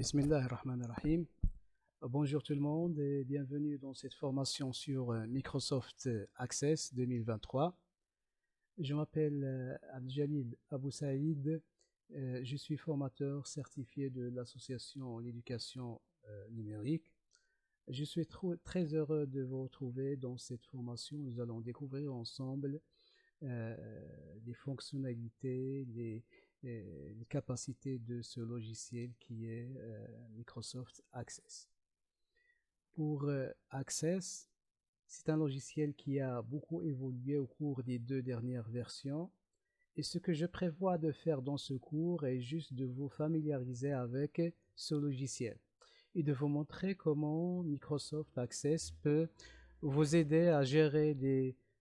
Bismillah ar-Rahman ar-Rahim. Bonjour tout le monde et bienvenue dans cette formation sur Microsoft Access 2023. Je m'appelle Abdeljalil Abou Saïd. Je suis formateur certifié de l'association l'éducation numérique. Je suis très heureux de vous retrouver dans cette formation. Nous allons découvrir ensemble les fonctionnalités, les capacités de ce logiciel qui est Microsoft Access. Pour Access, c'est un logiciel qui a beaucoup évolué au cours des 2 dernières versions. Et ce que je prévois de faire dans ce cours est juste de vous familiariser avec ce logiciel et de vous montrer comment Microsoft Access peut vous aider à gérer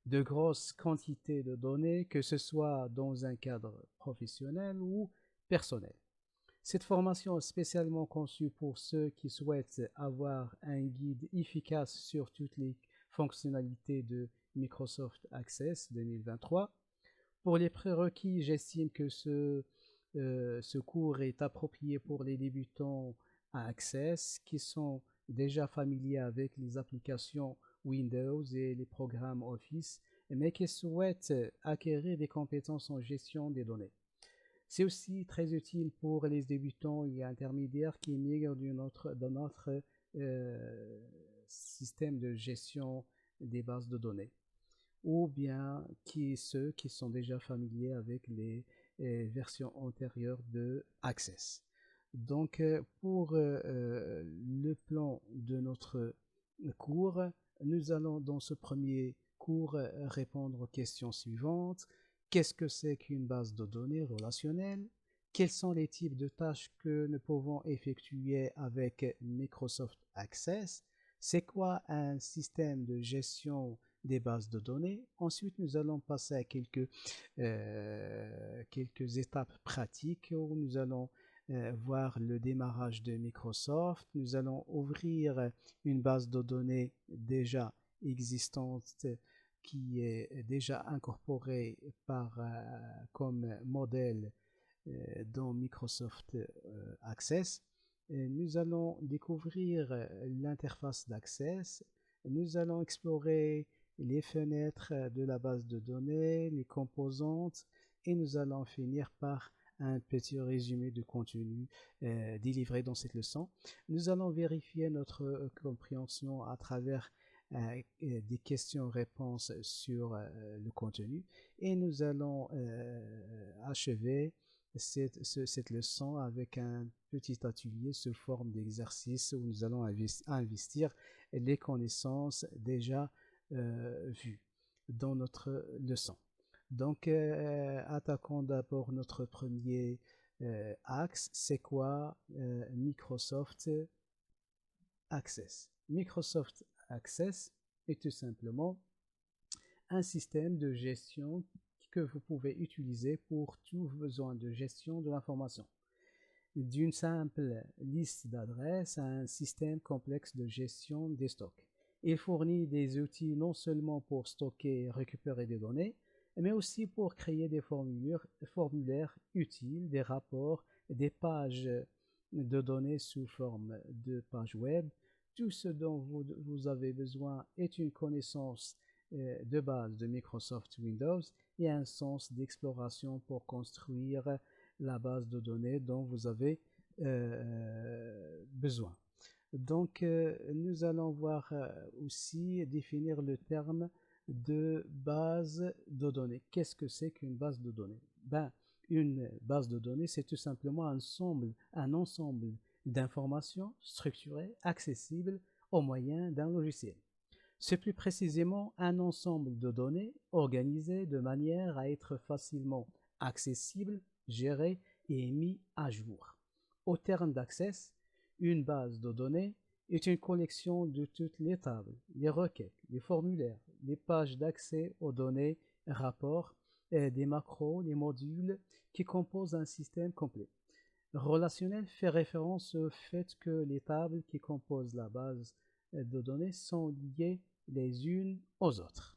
de grosses quantités de données, que ce soit dans un cadre professionnel ou personnel. Cette formation est spécialement conçue pour ceux qui souhaitent avoir un guide efficace sur toutes les fonctionnalités de Microsoft Access 2023. Pour les prérequis, j'estime que ce cours est approprié pour les débutants à Access qui sont déjà familiers avec les applications Windows et les programmes Office, mais qui souhaitent acquérir des compétences en gestion des données. C'est aussi très utile pour les débutants et intermédiaires qui migrent dans notre système de gestion des bases de données, ou bien ceux qui sont déjà familiers avec les versions antérieures de Access. Donc, pour le plan de notre cours, nous allons dans ce premier cours répondre aux questions suivantes. Qu'est-ce que c'est qu'une base de données relationnelle? Quels sont les types de tâches que nous pouvons effectuer avec Microsoft Access? C'est quoi un système de gestion des bases de données? Ensuite, nous allons passer à quelques étapes pratiques où nous allons voir le démarrage de Microsoft. Nous allons ouvrir une base de données déjà existante qui est déjà incorporée comme modèle dans Microsoft Access. Nous allons découvrir l'interface d'Access. Nous allons explorer les fenêtres de la base de données, les composantes, et nous allons finir par un petit résumé de contenu délivré dans cette leçon. Nous allons vérifier notre compréhension à travers des questions-réponses sur le contenu et nous allons achever cette leçon avec un petit atelier sous forme d'exercice où nous allons investir les connaissances déjà vues dans notre leçon. Donc, attaquons d'abord notre premier axe. C'est quoi Microsoft Access? Microsoft Access est tout simplement un système de gestion que vous pouvez utiliser pour tous vos besoins de gestion de l'information. D'une simple liste d'adresses à un système complexe de gestion des stocks. Il fournit des outils non seulement pour stocker et récupérer des données, mais aussi pour créer des formulaires utiles, des rapports, des pages de données sous forme de pages web. Tout ce dont vous avez besoin est une connaissance de base de Microsoft Windows et un sens d'exploration pour construire la base de données dont vous avez besoin. Donc, nous allons voir aussi définir le terme de base de données. Qu'est-ce que c'est qu'une base de données? Une base de données, c'est tout simplement un ensemble d'informations structurées, accessibles au moyen d'un logiciel. C'est plus précisément un ensemble de données organisées de manière à être facilement accessible, géré et mis à jour. Au terme d'Access, une base de données est une collection de toutes les tables, les requêtes, les formulaires, les pages d'accès aux données, rapports, des macros, les modules qui composent un système complet. Relationnel fait référence au fait que les tables qui composent la base de données sont liées les unes aux autres.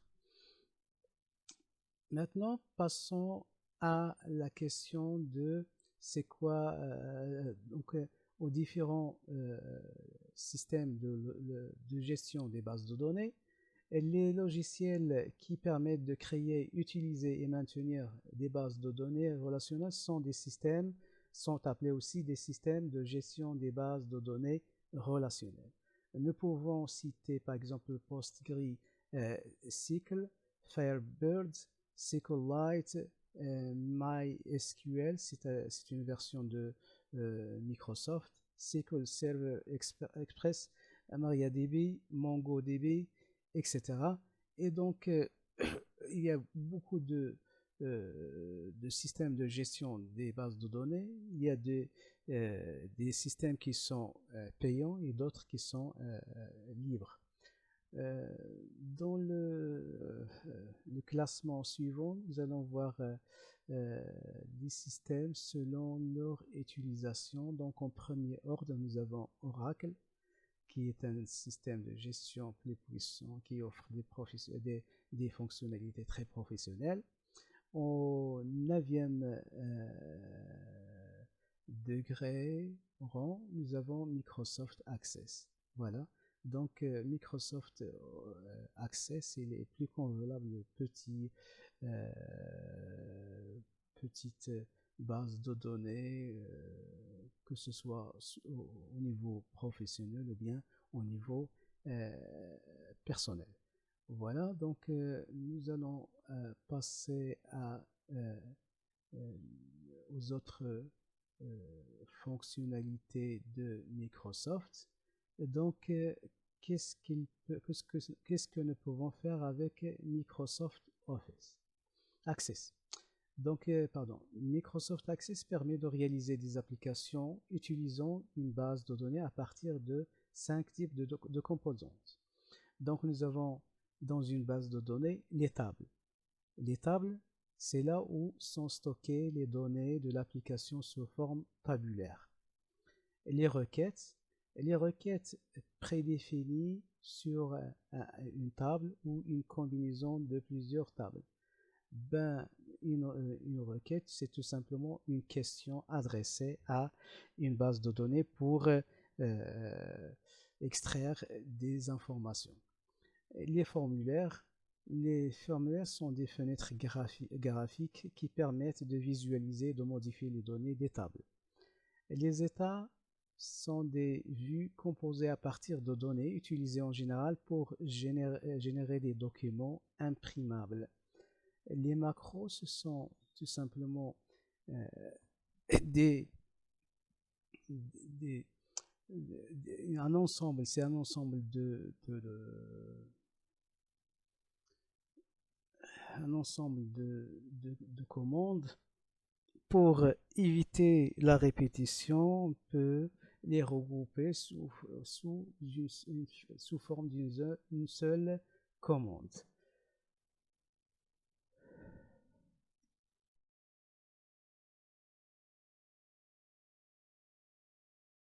Maintenant, passons à la question de c'est quoi aux différents systèmes de gestion des bases de données. Et les logiciels qui permettent de créer, utiliser et maintenir des bases de données relationnelles sont appelés aussi des systèmes de gestion des bases de données relationnelles. Nous pouvons citer par exemple PostgreSQL, Firebird, SQLite, MySQL, c'est une version de Microsoft, SQL Server Express, MariaDB, MongoDB, etc. Et donc, il y a beaucoup de systèmes de gestion des bases de données. Il y a des systèmes qui sont payants et d'autres qui sont libres. Dans le classement suivant, nous allons voir les systèmes selon leur utilisation. Donc en premier ordre, nous avons Oracle, qui est un système de gestion plus puissant qui offre des fonctionnalités très professionnelles. Au 9e degré rang, nous avons Microsoft Access. Voilà. Donc Microsoft Access, il est plus convenable de petites bases de données, que ce soit au niveau professionnel ou bien au niveau personnel. Voilà, donc nous allons passer aux autres fonctionnalités de Microsoft. Et donc, qu'est-ce que nous pouvons faire avec Microsoft Office Access? Donc, Microsoft Access permet de réaliser des applications utilisant une base de données à partir de 5 types de composantes. Donc, nous avons dans une base de données les tables. Les tables, c'est là où sont stockées les données de l'application sous forme tabulaire. Les requêtes prédéfinies sur une table ou une combinaison de plusieurs tables. Une requête, c'est tout simplement une question adressée à une base de données pour extraire des informations. Les formulaires sont des fenêtres graphiques qui permettent de visualiser et de modifier les données des tables. Les états sont des vues composées à partir de données utilisées en général pour générer des documents imprimables. Les macros, ce sont tout simplement un ensemble de commandes. Pour éviter la répétition, on peut les regrouper sous forme d'une seule commande.